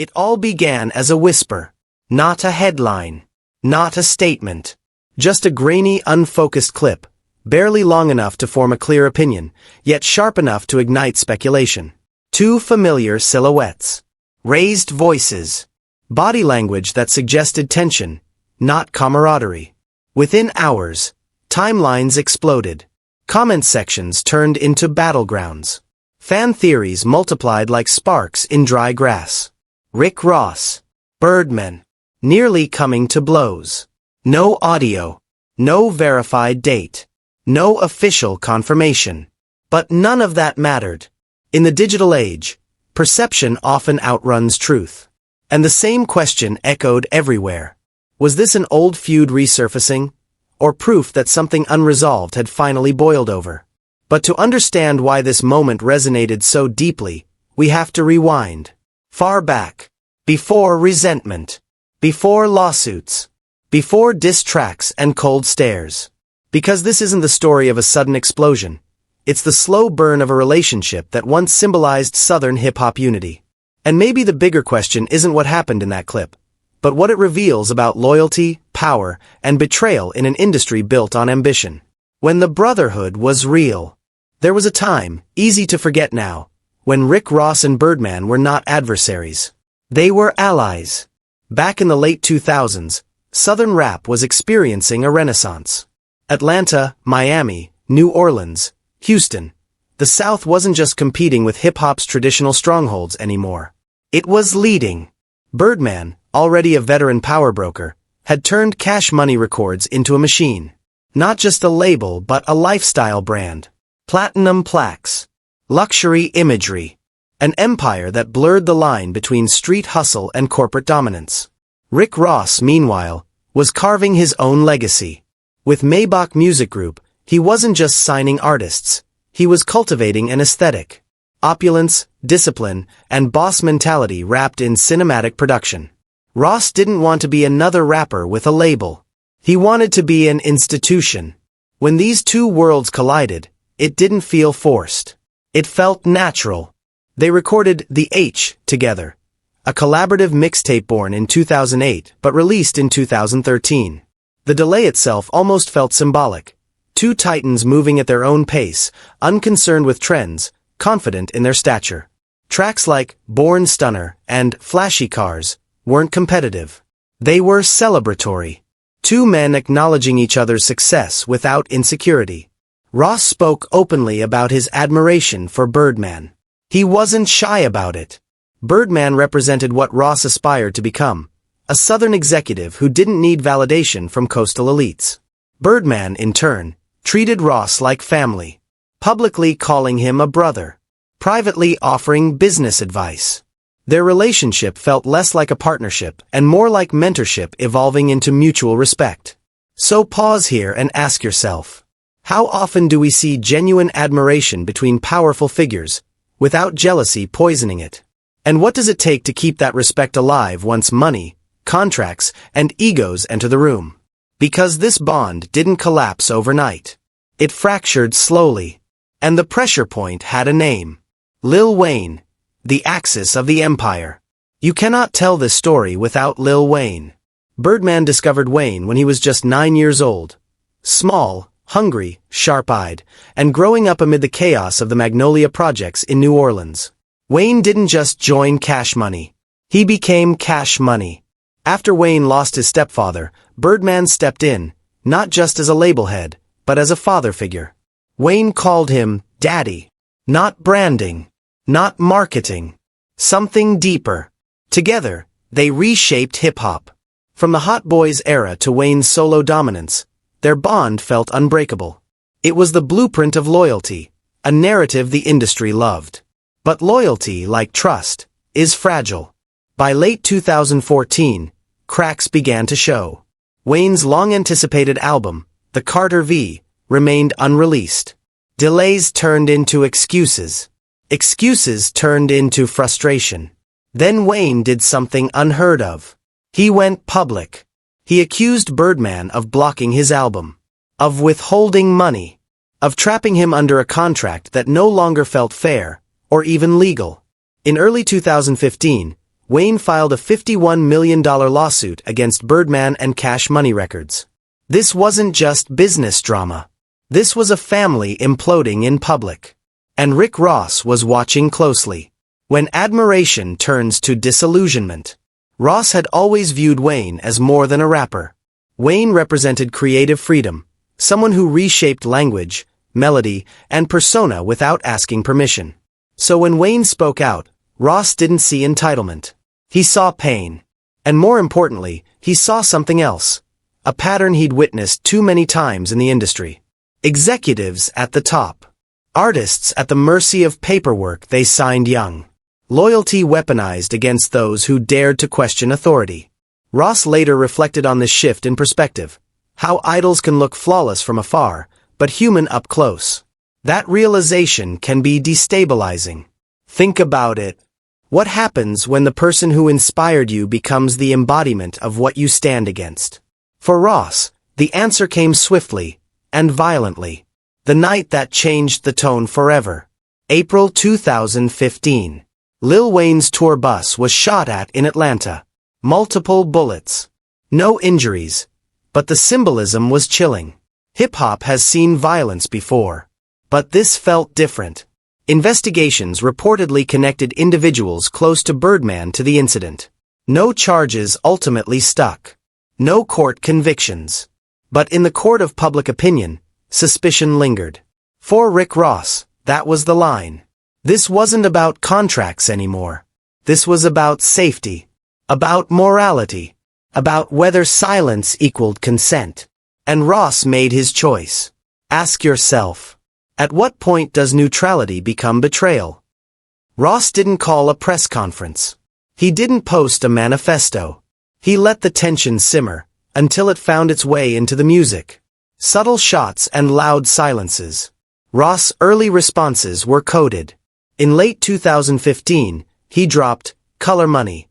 It all began as a whisper, not a headline, not a statement, just a grainy, unfocused clip, barely long enough to form a clear opinion, yet sharp enough to ignite speculation. Two familiar silhouettes. Raised voices. Body language that suggested tension, not camaraderie. Within hours, timelines exploded. Comment sections turned into battlegrounds. Fan theories multiplied like sparks in dry grass. Rick Ross, Birdman, nearly coming to blows. No audio, no verified date, no official confirmation. But none of that mattered. In the digital age, perception often outruns truth. And the same question echoed everywhere. Was this an old feud resurfacing, or proof that something unresolved had finally boiled over? But to understand why this moment resonated so deeply, we have to rewind. Far back. Before resentment. Before lawsuits. Before diss tracks and cold stares. Because this isn't the story of a sudden explosion. It's the slow burn of a relationship that once symbolized Southern hip-hop unity. And maybe the bigger question isn't what happened in that clip, but what it reveals about loyalty, power, and betrayal in an industry built on ambition. When the brotherhood was real. There was a time, easy to forget now, when Rick Ross and Birdman were not adversaries. They were allies. Back in the late 2000s, Southern rap was experiencing a renaissance. Atlanta, Miami, New Orleans, Houston. The South wasn't just competing with hip-hop's traditional strongholds anymore. It was leading. Birdman, already a veteran power broker, had turned Cash Money Records into a machine. Not just a label but a lifestyle brand. Platinum plaques. Luxury imagery. An empire that blurred the line between street hustle and corporate dominance. Rick Ross, meanwhile, was carving his own legacy. With Maybach Music Group, he wasn't just signing artists, he was cultivating an aesthetic. Opulence, discipline, and boss mentality wrapped in cinematic production. Ross didn't want to be another rapper with a label. He wanted to be an institution. When these two worlds collided, it didn't feel forced. It felt natural. They recorded The H together, a collaborative mixtape born in 2008 but released in 2013. The delay itself almost felt symbolic. Two titans moving at their own pace, unconcerned with trends, confident in their stature. Tracks like Born Stunner and Flashy Cars weren't competitive. They were celebratory. Two men acknowledging each other's success without insecurity. Ross spoke openly about his admiration for Birdman. He wasn't shy about it. Birdman represented what Ross aspired to become, a Southern executive who didn't need validation from coastal elites. Birdman, in turn, treated Ross like family, publicly calling him a brother, privately offering business advice. Their relationship felt less like a partnership and more like mentorship evolving into mutual respect. So pause here and ask yourself, how often do we see genuine admiration between powerful figures, without jealousy poisoning it? And what does it take to keep that respect alive once money, contracts, and egos enter the room? Because this bond didn't collapse overnight. It fractured slowly. And the pressure point had a name. Lil Wayne, the axis of the empire. You cannot tell this story without Lil Wayne. Birdman discovered Wayne when he was just 9 years old. Small, hungry, sharp-eyed, and growing up amid the chaos of the Magnolia Projects in New Orleans. Wayne didn't just join Cash Money. He became Cash Money. After Wayne lost his stepfather, Birdman stepped in, not just as a label head, but as a father figure. Wayne called him Daddy. Not branding. Not marketing. Something deeper. Together, they reshaped hip-hop. From the Hot Boys era to Wayne's solo dominance, their bond felt unbreakable. It was the blueprint of loyalty, a narrative the industry loved. But loyalty, like trust, is fragile. By late 2014, cracks began to show. Wayne's long-anticipated album, The Carter V, remained unreleased. Delays turned into excuses. Excuses turned into frustration. Then Wayne did something unheard of. He went public. He accused Birdman of blocking his album, of withholding money, of trapping him under a contract that no longer felt fair, or even legal. In early 2015, Wayne filed a $51 million lawsuit against Birdman and Cash Money Records. This wasn't just business drama. This was a family imploding in public. And Rick Ross was watching closely. When admiration turns to disillusionment. Ross had always viewed Wayne as more than a rapper. Wayne represented creative freedom, someone who reshaped language, melody, and persona without asking permission. So when Wayne spoke out, Ross didn't see entitlement. He saw pain. And more importantly, he saw something else. A pattern he'd witnessed too many times in the industry. Executives at the top. Artists at the mercy of paperwork they signed young. Loyalty weaponized against those who dared to question authority. Ross later reflected on this shift in perspective. How idols can look flawless from afar, but human up close. That realization can be destabilizing. Think about it. What happens when the person who inspired you becomes the embodiment of what you stand against? For Ross, the answer came swiftly and violently. The night that changed the tone forever. April 2015. Lil Wayne's tour bus was shot at in Atlanta. Multiple bullets. No injuries. But the symbolism was chilling. Hip-hop has seen violence before. But this felt different. Investigations reportedly connected individuals close to Birdman to the incident. No charges ultimately stuck. No court convictions. But in the court of public opinion, suspicion lingered. For Rick Ross, that was the line. This wasn't about contracts anymore. This was about safety. About morality. About whether silence equaled consent. And Ross made his choice. Ask yourself, at what point does neutrality become betrayal? Ross didn't call a press conference. He didn't post a manifesto. He let the tension simmer, until it found its way into the music. Subtle shots and loud silences. Ross' early responses were coded. In late 2015, he dropped Color Money.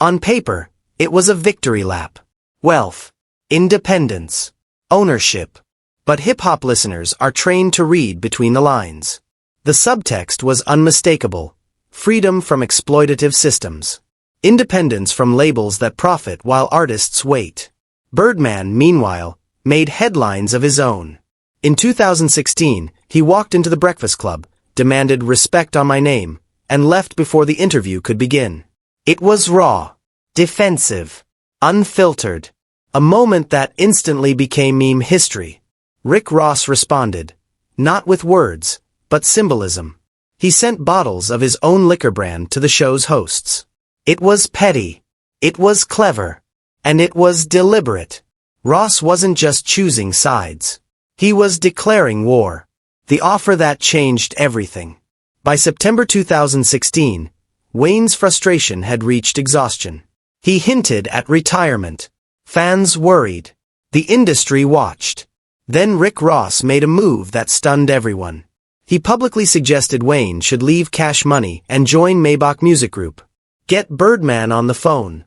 On paper, it was a victory lap. Wealth, independence, ownership. But hip-hop listeners are trained to read between the lines. The subtext was unmistakable. Freedom from exploitative systems. Independence from labels that profit while artists wait. Birdman, meanwhile, made headlines of his own. In 2016, he walked into the Breakfast Club, demanded respect on my name, and left before the interview could begin. It was raw, defensive, unfiltered. A moment that instantly became meme history. Rick Ross responded. Not with words, but symbolism. He sent bottles of his own liquor brand to the show's hosts. It was petty. It was clever. And it was deliberate. Ross wasn't just choosing sides. He was declaring war. The offer that changed everything. By September 2016, Wayne's frustration had reached exhaustion. He hinted at retirement. Fans worried. The industry watched. Then Rick Ross made a move that stunned everyone. He publicly suggested Wayne should leave Cash Money and join Maybach Music Group. Get Birdman on the phone.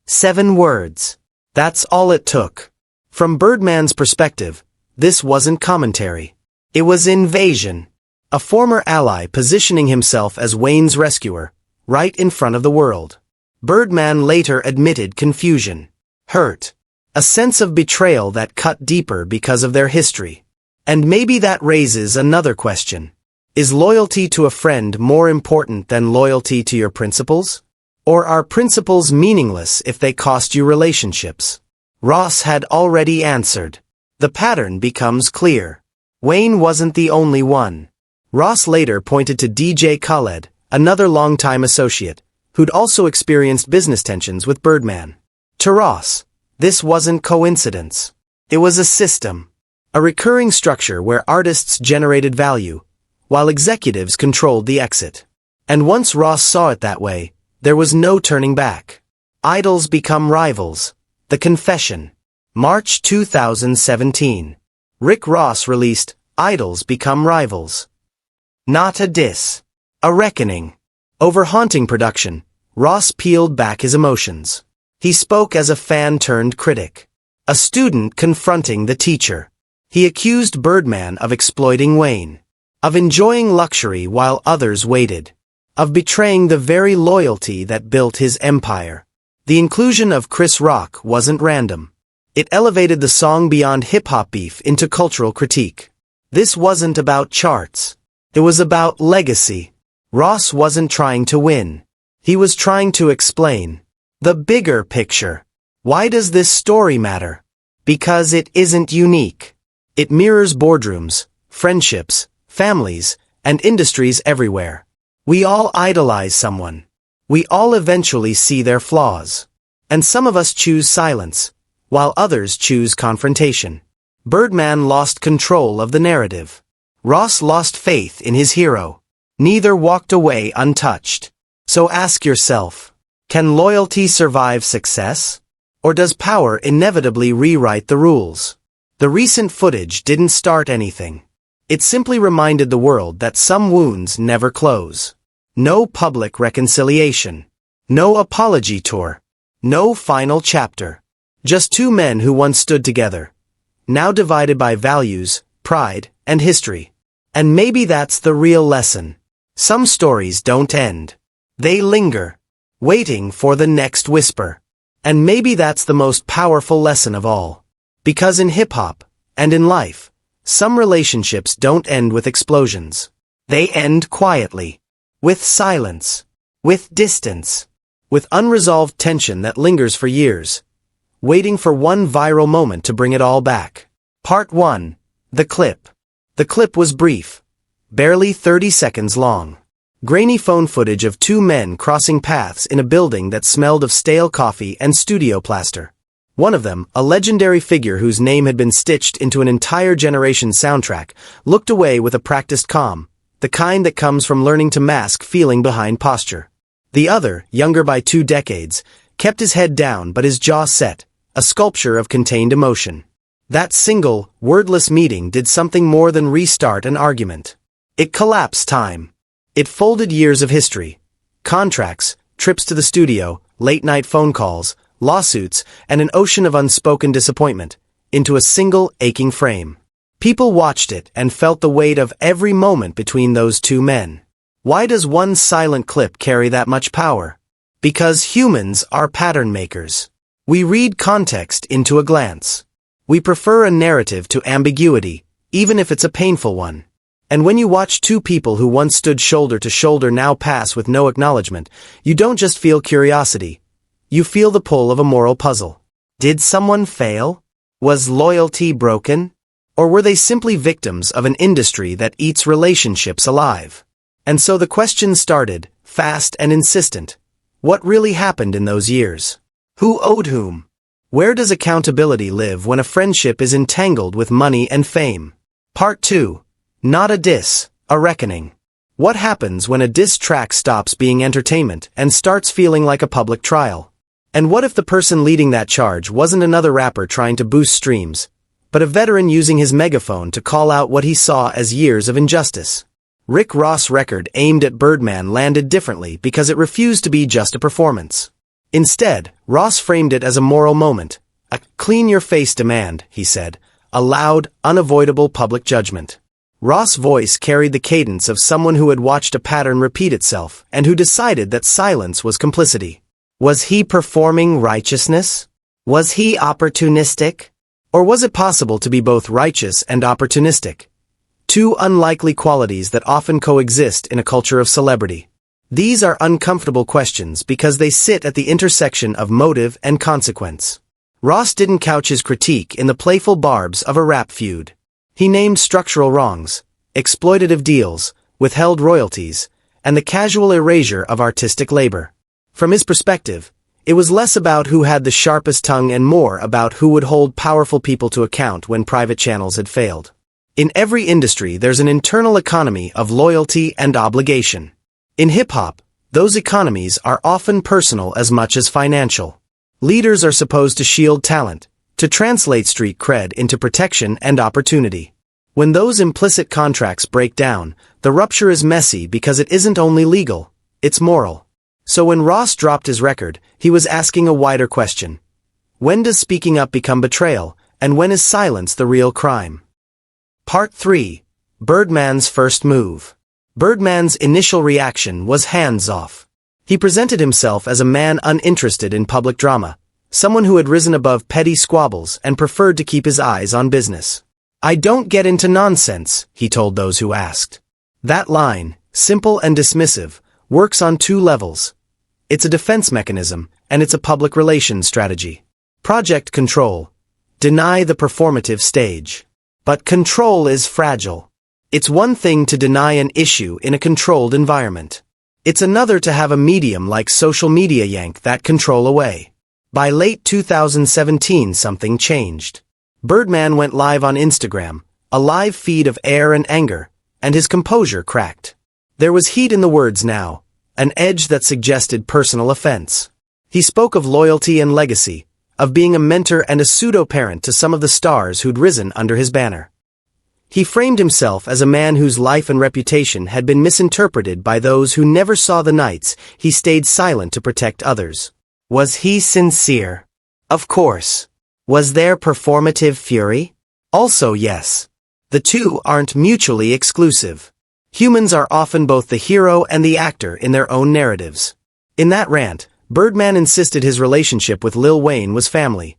7 words. That's all it took. From Birdman's perspective, this wasn't commentary. It was invasion. A former ally positioning himself as Wayne's rescuer, right in front of the world. Birdman later admitted confusion. Hurt. A sense of betrayal that cut deeper because of their history. And maybe that raises another question. Is loyalty to a friend more important than loyalty to your principles? Or are principles meaningless if they cost you relationships? Ross had already answered. The pattern becomes clear. Wayne wasn't the only one. Ross later pointed to DJ Khaled, another longtime associate, who'd also experienced business tensions with Birdman. To Ross, this wasn't coincidence. It was a system. A recurring structure where artists generated value, while executives controlled the exit. And once Ross saw it that way, there was no turning back. Idols become rivals. The Confession. March 2017. Rick Ross released Idols Become Rivals. Not a diss. A reckoning. Over haunting production, Ross peeled back his emotions. He spoke as a fan turned critic. A student confronting the teacher. He accused Birdman of exploiting Wayne. Of enjoying luxury while others waited. of betraying the very loyalty that built his empire. The inclusion of Chris Rock wasn't random. It elevated the song beyond hip-hop beef into cultural critique. This wasn't about charts. It was about legacy. Ross wasn't trying to win. He was trying to explain the bigger picture. Why does this story matter? Because it isn't unique. It mirrors boardrooms, friendships, families, and industries everywhere. We all idolize someone. We all eventually see their flaws. And some of us choose silence, while others choose confrontation. Birdman lost control of the narrative. Ross lost faith in his hero. Neither walked away untouched. So ask yourself, can loyalty survive success? Or does power inevitably rewrite the rules? The recent footage didn't start anything. It simply reminded the world that some wounds never close. No public reconciliation. No apology tour. No final chapter. Just two men who once stood together, now divided by values, pride, and history. And maybe that's the real lesson. Some stories don't end. They linger, waiting for the next whisper. And maybe that's the most powerful lesson of all. Because in hip-hop, and in life, some relationships don't end with explosions. They end quietly. With silence. With distance. With unresolved tension that lingers for years. Waiting for one viral moment to bring it all back. Part 1. The clip. The clip was brief. Barely 30 seconds long. Grainy phone footage of two men crossing paths in a building that smelled of stale coffee and studio plaster. One of them, a legendary figure whose name had been stitched into an entire generation's soundtrack, looked away with a practiced calm, the kind that comes from learning to mask feeling behind posture. The other, younger by 2 decades, kept his head down but his jaw set, a sculpture of contained emotion. That single, wordless meeting did something more than restart an argument. It collapsed time. It folded years of history. Contracts, trips to the studio, late-night phone calls, lawsuits, and an ocean of unspoken disappointment, into a single aching frame. People watched it and felt the weight of every moment between those two men. Why does one silent clip carry that much power? Because humans are pattern makers. We read context into a glance. We prefer a narrative to ambiguity, even if it's a painful one. And when you watch two people who once stood shoulder to shoulder now pass with no acknowledgement, you don't just feel curiosity. You feel the pull of a moral puzzle. Did someone fail? Was loyalty broken? Or were they simply victims of an industry that eats relationships alive? And so the question started, fast and insistent. What really happened in those years? Who owed whom? Where does accountability live when a friendship is entangled with money and fame? Part 2. Not a diss, a reckoning. What happens when a diss track stops being entertainment and starts feeling like a public trial? And what if the person leading that charge wasn't another rapper trying to boost streams, but a veteran using his megaphone to call out what he saw as years of injustice? Rick Ross' record aimed at Birdman landed differently because it refused to be just a performance. Instead, Ross framed it as a moral moment, a clean-your-face demand, he said, a loud, unavoidable public judgment. Ross' voice carried the cadence of someone who had watched a pattern repeat itself and who decided that silence was complicity. Was he performing righteousness? Was he opportunistic? Or was it possible to be both righteous and opportunistic? Two unlikely qualities that often coexist in a culture of celebrity. These are uncomfortable questions because they sit at the intersection of motive and consequence. Ross didn't couch his critique in the playful barbs of a rap feud. He named structural wrongs, exploitative deals, withheld royalties, and the casual erasure of artistic labor. From his perspective, it was less about who had the sharpest tongue and more about who would hold powerful people to account when private channels had failed. In every industry there's an internal economy of loyalty and obligation. In hip-hop, those economies are often personal as much as financial. Leaders are supposed to shield talent, to translate street cred into protection and opportunity. When those implicit contracts break down, the rupture is messy because it isn't only legal, it's moral. So when Ross dropped his record, he was asking a wider question. When does speaking up become betrayal, and when is silence the real crime? Part 3. Birdman's first move. Birdman's initial reaction was hands-off. He presented himself as a man uninterested in public drama, someone who had risen above petty squabbles and preferred to keep his eyes on business. "I don't get into nonsense," he told those who asked. That line, simple and dismissive, works on two levels. It's a defense mechanism, and it's a public relations strategy. Project control. Deny the performative stage. But control is fragile. It's one thing to deny an issue in a controlled environment. It's another to have a medium like social media yank that control away. By late 2017, something changed. Birdman went live on Instagram, a live feed of air and anger, and his composure cracked. There was heat in the words now, an edge that suggested personal offense. He spoke of loyalty and legacy, of being a mentor and a pseudo-parent to some of the stars who'd risen under his banner. He framed himself as a man whose life and reputation had been misinterpreted by those who never saw the nights he stayed silent to protect others. Was he sincere? Of course. Was there performative fury? Also yes. The two aren't mutually exclusive. Humans are often both the hero and the actor in their own narratives. In that rant, Birdman insisted his relationship with Lil Wayne was family.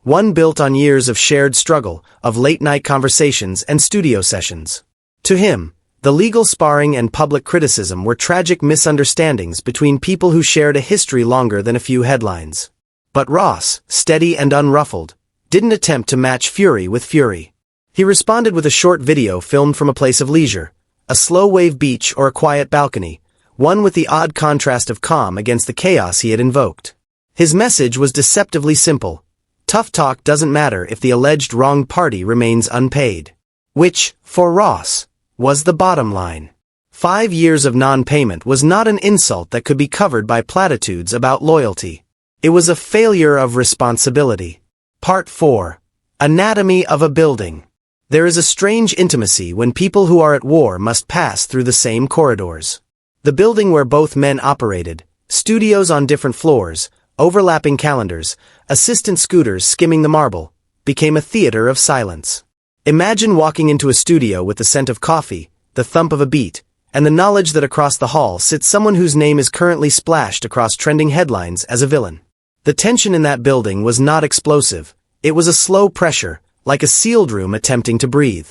One built on years of shared struggle, of late-night conversations and studio sessions. To him, the legal sparring and public criticism were tragic misunderstandings between people who shared a history longer than a few headlines. But Ross, steady and unruffled, didn't attempt to match fury with fury. He responded with a short video filmed from a place of leisure, a slow-wave beach or a quiet balcony, one with the odd contrast of calm against the chaos he had invoked. His message was deceptively simple. Tough talk doesn't matter if the alleged wronged party remains unpaid. Which, for Ross, was the bottom line. 5 years of non-payment was not an insult that could be covered by platitudes about loyalty. It was a failure of responsibility. Part 4. Anatomy of a building. There is a strange intimacy when people who are at war must pass through the same corridors. The building where both men operated, studios on different floors, overlapping calendars, assistant scooters skimming the marble, became a theater of silence. Imagine walking into a studio with the scent of coffee, the thump of a beat, and the knowledge that across the hall sits someone whose name is currently splashed across trending headlines as a villain. The tension in that building was not explosive. It was a slow pressure, like a sealed room attempting to breathe.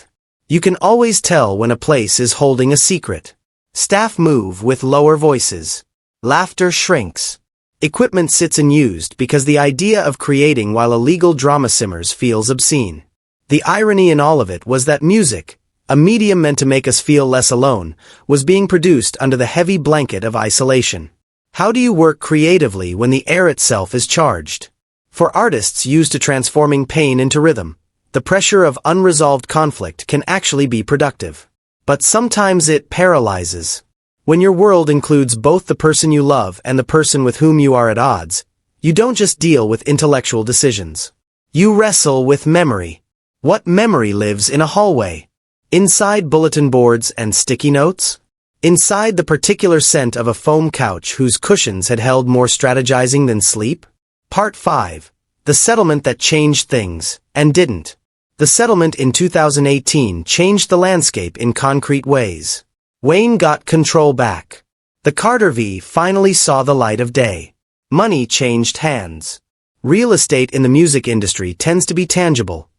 You can always tell when a place is holding a secret. Staff move with lower voices. Laughter shrinks. Equipment sits unused because the idea of creating while a legal drama simmers feels obscene. The irony in all of it was that music, a medium meant to make us feel less alone, was being produced under the heavy blanket of isolation. How do you work creatively when the air itself is charged? For artists used to transforming pain into rhythm, the pressure of unresolved conflict can actually be productive. But sometimes it paralyzes. When your world includes both the person you love and the person with whom you are at odds, you don't just deal with intellectual decisions. You wrestle with memory. What memory lives in a hallway? Inside bulletin boards and sticky notes? Inside the particular scent of a foam couch whose cushions had held more strategizing than sleep? Part 5. The settlement that changed things, and didn't. The settlement in 2018 changed the landscape in concrete ways. Wayne got control back. The Carter V finally saw the light of day. Money changed hands. Real estate in the music industry tends to be tangible.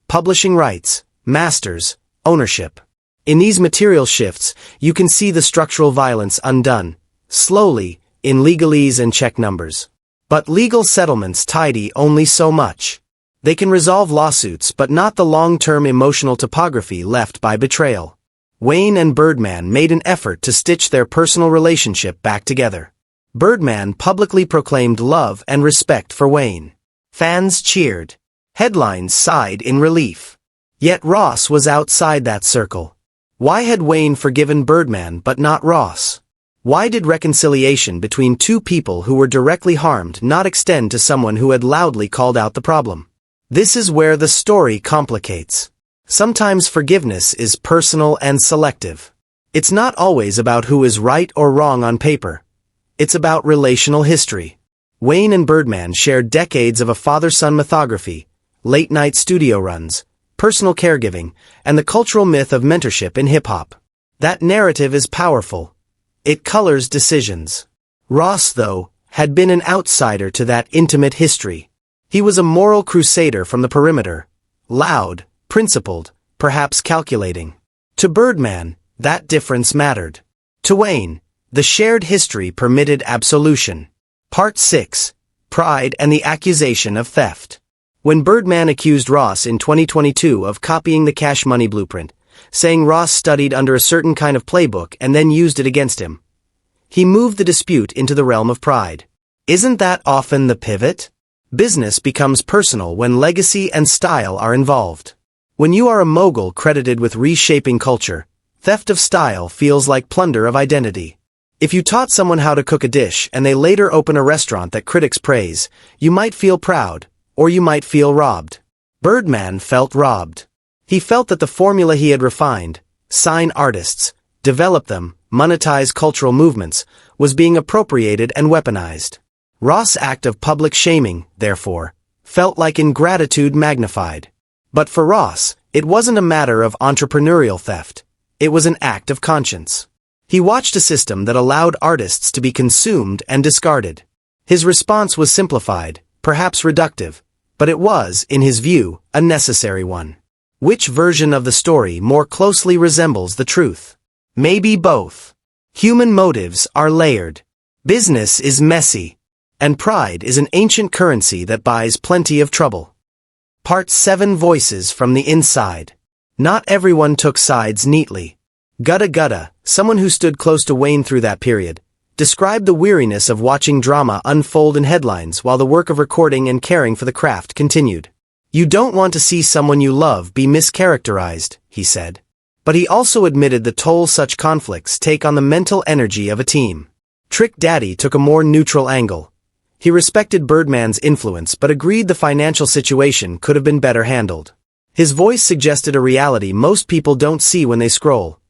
Publishing rights, masters, ownership. In these material shifts, you can see the structural violence undone, slowly, in legalese and check numbers. But legal settlements tidy only so much. They can resolve lawsuits but not the long-term emotional topography left by betrayal. Wayne and Birdman made an effort to stitch their personal relationship back together. Birdman publicly proclaimed love and respect for Wayne. Fans cheered. Headlines sighed in relief. Yet Ross was outside that circle. Why had Wayne forgiven Birdman but not Ross? Why did reconciliation between two people who were directly harmed not extend to someone who had loudly called out the problem? This is where the story complicates. Sometimes forgiveness is personal and selective. It's not always about who is right or wrong on paper. It's about relational history. Wayne and Birdman shared decades of a father-son mythography, late-night studio runs, personal caregiving, and the cultural myth of mentorship in hip-hop. That narrative is powerful. It colors decisions. Ross, though, had been an outsider to that intimate history. He was a moral crusader from the perimeter, loud, principled, perhaps calculating. To Birdman, that difference mattered. To Wayne, the shared history permitted absolution. Part 6. Pride and the Accusation of Theft. When Birdman accused Ross in 2022 of copying the Cash Money blueprint, saying Ross studied under a certain kind of playbook and then used it against him, he moved the dispute into the realm of pride. Isn't that often the pivot? Business becomes personal when legacy and style are involved. When you are a mogul credited with reshaping culture, theft of style feels like plunder of identity. If you taught someone how to cook a dish and they later open a restaurant that critics praise, you might feel proud, or you might feel robbed. Birdman felt robbed. He felt that the formula he had refined, sign artists, develop them, monetize cultural movements, was being appropriated and weaponized. Ross' act of public shaming, therefore, felt like ingratitude magnified. But for Ross, it wasn't a matter of entrepreneurial theft. It was an act of conscience. He watched a system that allowed artists to be consumed and discarded. His response was simplified, perhaps reductive, but it was, in his view, a necessary one. Which version of the story more closely resembles the truth? Maybe both. Human motives are layered. Business is messy. And pride is an ancient currency that buys plenty of trouble. Part 7. Voices from the Inside. Not everyone took sides neatly. Gutta Gutta, someone who stood close to Wayne through that period, described the weariness of watching drama unfold in headlines while the work of recording and caring for the craft continued. You don't want to see someone you love be mischaracterized, he said. But he also admitted the toll such conflicts take on the mental energy of a team. Trick Daddy took a more neutral angle. He respected Birdman's influence but agreed the financial situation could have been better handled. His voice suggested a reality most people don't see when they scroll.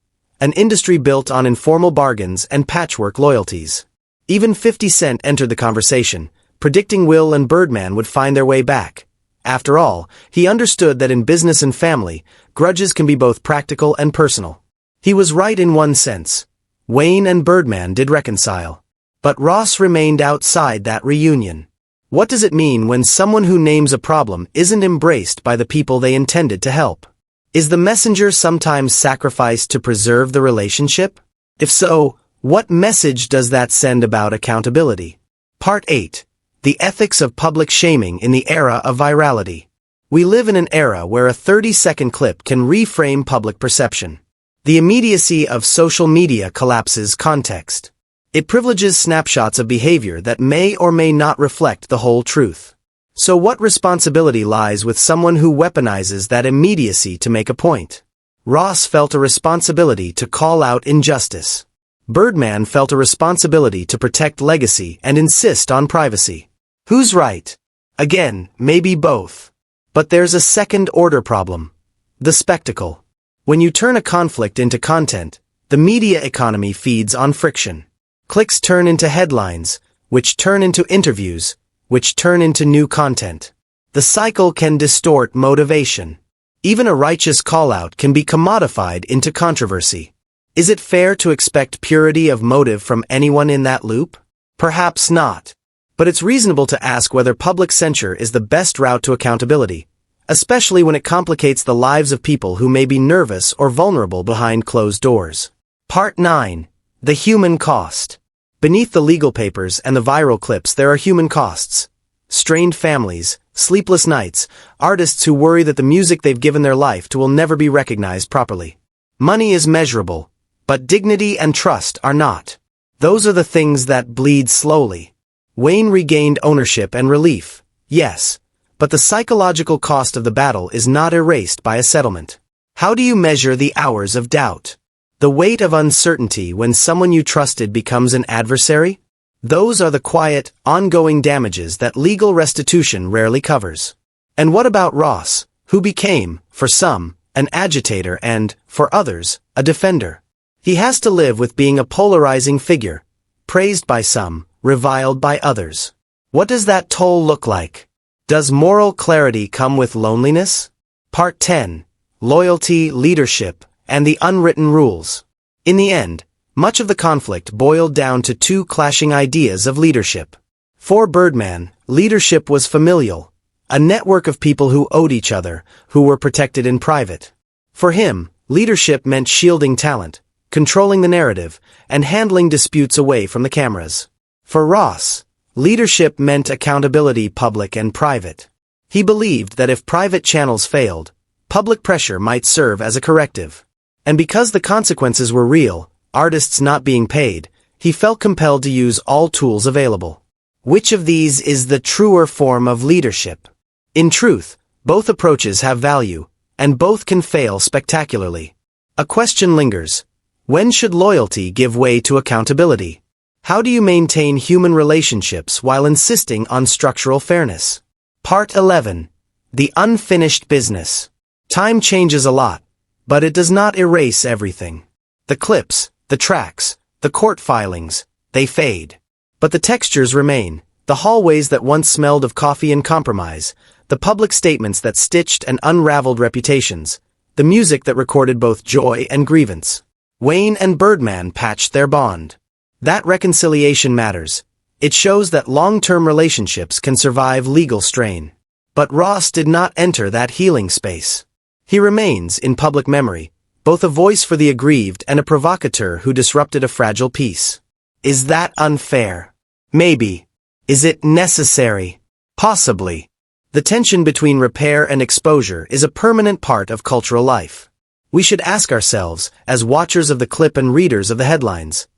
An industry built on informal bargains and patchwork loyalties. Even 50 Cent entered the conversation, predicting Will and Birdman would find their way back. After all, he understood that in business and family, grudges can be both practical and personal. He was right in one sense. Wayne and Birdman did reconcile. But Ross remained outside that reunion. What does it mean when someone who names a problem isn't embraced by the people they intended to help? Is the messenger sometimes sacrificed to preserve the relationship? If so, what message does that send about accountability? Part 8. The Ethics of Public Shaming in the Era of Virality. We live in an era where a 30-second clip can reframe public perception. The immediacy of social media collapses context. It privileges snapshots of behavior that may or may not reflect the whole truth. So what responsibility lies with someone who weaponizes that immediacy to make a point? Ross felt a responsibility to call out injustice. Birdman felt a responsibility to protect legacy and insist on privacy. Who's right? Again, maybe both. But there's a second-order problem. The spectacle. When you turn a conflict into content, the media economy feeds on friction. Clicks turn into headlines, which turn into interviews, which turn into new content. The cycle can distort motivation. Even a righteous call-out can be commodified into controversy. Is it fair to expect purity of motive from anyone in that loop? Perhaps not. But it's reasonable to ask whether public censure is the best route to accountability, especially when it complicates the lives of people who may be nervous or vulnerable behind closed doors. Part 9. The Human Cost. Beneath the legal papers and the viral clips there are human costs. Strained families, sleepless nights, artists who worry that the music they've given their life to will never be recognized properly. Money is measurable, but dignity and trust are not. Those are the things that bleed slowly. Wayne regained ownership and relief, yes, but the psychological cost of the battle is not erased by a settlement. How do you measure the hours of doubt? The weight of uncertainty when someone you trusted becomes an adversary? Those are the quiet, ongoing damages that legal restitution rarely covers. And what about Ross, who became, for some, an agitator and, for others, a defender? He has to live with being a polarizing figure, praised by some, reviled by others. What does that toll look like? Does moral clarity come with loneliness? Part 10. Loyalty, Leadership, and the Unwritten Rules. In the end, much of the conflict boiled down to two clashing ideas of leadership. For Birdman, leadership was familial, a network of people who owed each other, who were protected in private. For him, leadership meant shielding talent, controlling the narrative, and handling disputes away from the cameras. For Ross, leadership meant accountability, public and private. He believed that if private channels failed, public pressure might serve as a corrective. And because the consequences were real, artists not being paid, he felt compelled to use all tools available. Which of these is the truer form of leadership? In truth, both approaches have value, and both can fail spectacularly. A question lingers. When should loyalty give way to accountability? How do you maintain human relationships while insisting on structural fairness? Part 11. The Unfinished Business. Time changes a lot, but it does not erase everything. The clips, the tracks, the court filings, they fade. But the textures remain, the hallways that once smelled of coffee and compromise, the public statements that stitched and unraveled reputations, the music that recorded both joy and grievance. Wayne and Birdman patched their bond. That reconciliation matters. It shows that long-term relationships can survive legal strain. But Ross did not enter that healing space. He remains, in public memory, both a voice for the aggrieved and a provocateur who disrupted a fragile peace. Is that unfair? Maybe. Is it necessary? Possibly. The tension between repair and exposure is a permanent part of cultural life. We should ask ourselves, as watchers of the clip and readers of the headlines,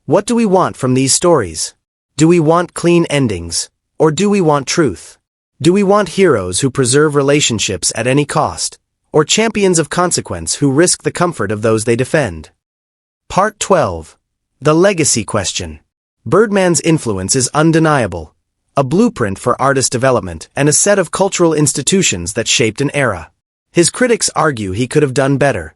what do we want from these stories? Do we want clean endings, or do we want truth? Do we want heroes who preserve relationships at any cost, or champions of consequence who risk the comfort of those they defend? Part 12. The Legacy Question. Birdman's influence is undeniable, a blueprint for artist development and a set of cultural institutions that shaped an era. His critics argue he could have done better.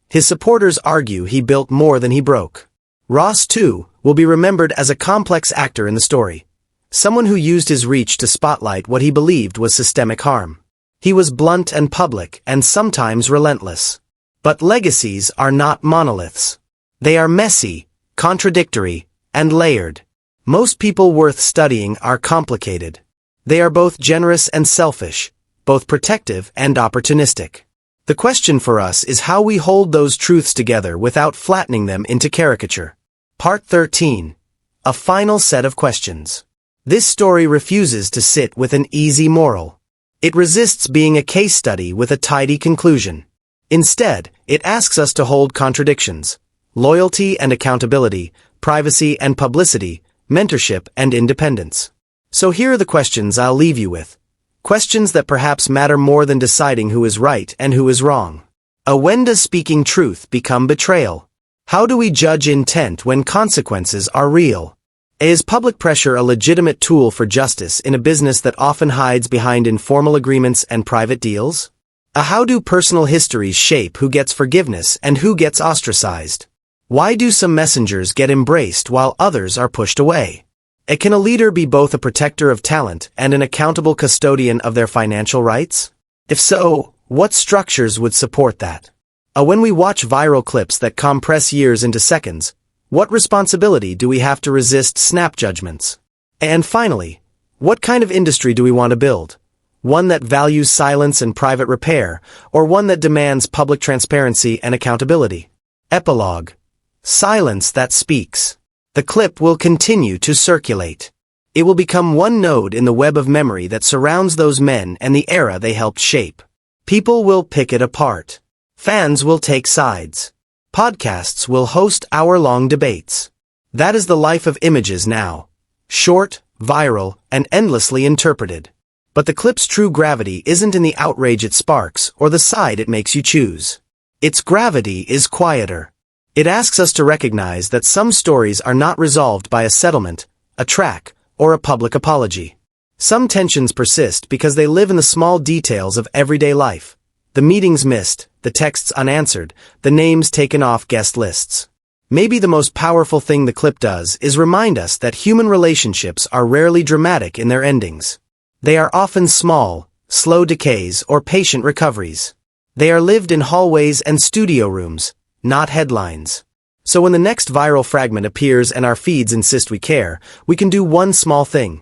His supporters argue he built more than he broke. Ross, too, will be remembered as a complex actor in the story, someone who used his reach to spotlight what he believed was systemic harm. He was blunt and public and sometimes relentless. But legacies are not monoliths. They are messy, contradictory, and layered. Most people worth studying are complicated. They are both generous and selfish, both protective and opportunistic. The question for us is how we hold those truths together without flattening them into caricature. Part 13. A final set of questions. This story refuses to sit with an easy moral. It resists being a case study with a tidy conclusion. Instead, it asks us to hold contradictions: loyalty and accountability, privacy and publicity, mentorship and independence. So here are the questions I'll leave you with. Questions that perhaps matter more than deciding who is right and who is wrong. When does speaking truth become betrayal? How do we judge intent when consequences are real? Is public pressure a legitimate tool for justice in a business that often hides behind informal agreements and private deals? How do personal histories shape who gets forgiveness and who gets ostracized? Why do some messengers get embraced while others are pushed away? Can a leader be both a protector of talent and an accountable custodian of their financial rights? If so, what structures would support that? When we watch viral clips that compress years into seconds, what responsibility do we have to resist snap judgments? And finally, what kind of industry do we want to build? One that values silence and private repair, or one that demands public transparency and accountability? Epilogue. Silence that speaks. The clip will continue to circulate. It will become one node in the web of memory that surrounds those men and the era they helped shape. People will pick it apart. Fans will take sides. Podcasts will host hour-long debates. That is the life of images now. Short, viral, and endlessly interpreted. But the clip's true gravity isn't in the outrage it sparks or the side it makes you choose. Its gravity is quieter. It asks us to recognize that some stories are not resolved by a settlement, a track, or a public apology. Some tensions persist because they live in the small details of everyday life. The meetings missed, the texts unanswered, the names taken off guest lists. Maybe the most powerful thing the clip does is remind us that human relationships are rarely dramatic in their endings. They are often small, slow decays or patient recoveries. They are lived in hallways and studio rooms, not headlines. So when the next viral fragment appears and our feeds insist we care, we can do one small thing.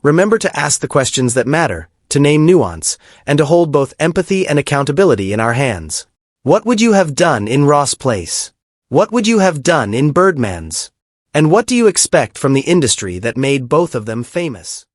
Remember to ask the questions that matter, to name nuance, and to hold both empathy and accountability in our hands. What would you have done in Ross' place? What would you have done in Birdman's? And what do you expect from the industry that made both of them famous?